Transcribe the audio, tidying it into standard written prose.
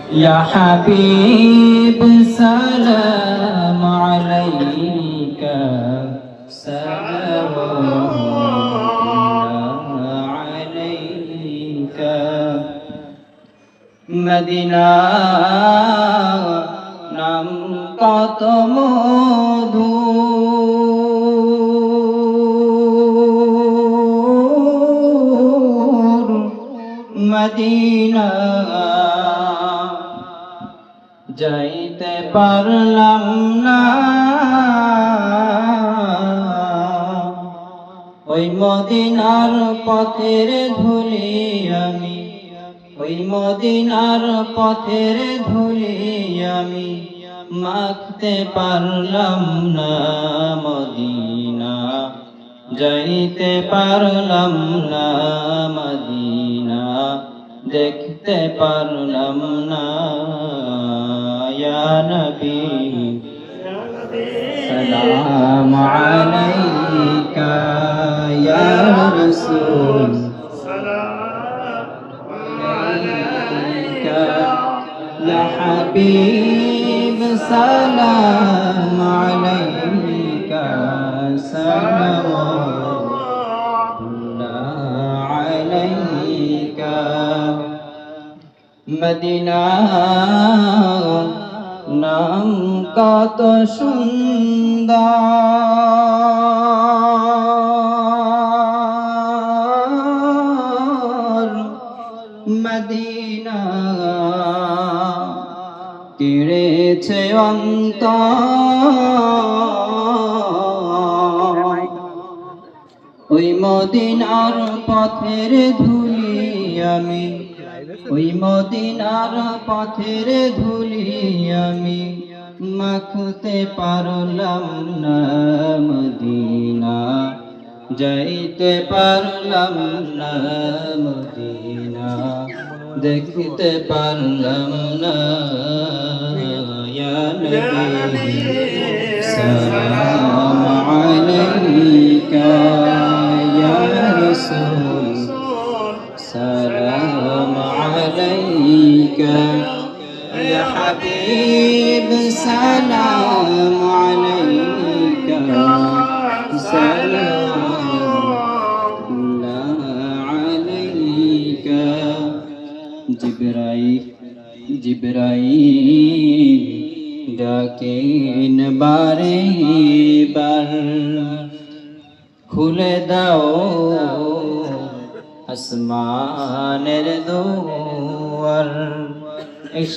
يا حبيب سلام عليك سلام عليك Medina নাম কত মধু Medina যাইতে পারলাম না ওই মদিনার পথের ধুলি আমি ওই মদিনার পথের ধুলি আমি মাখতে পারলাম না মদিনা যাইতে পারলাম না মদিনা দেখতে পারলাম না ইয়া নবী সালাম আলাইকা ইয়া রাসূল يا حبيب سلام عليك صلوات الله عليك মদিনা নাম কত সুন্দর মদিনা কেড়েছে অন্তর ওই মদিনার পথের ধুলি আমি ওই মদিনার পথের ধুলি আমি মাখতে পারলাম না মদিনা যাইতে পারলাম না মদিনা দেখতে পারলাম না ইয়া নবী সালাম আলাইকা ইয়া রাসূল সালাম আলাইকা ইয়া হাবিব সালাম আলাইকা সালাম জিবরাইল ডাকেন বারে বার খুলে দাও আসমানের দুয়ার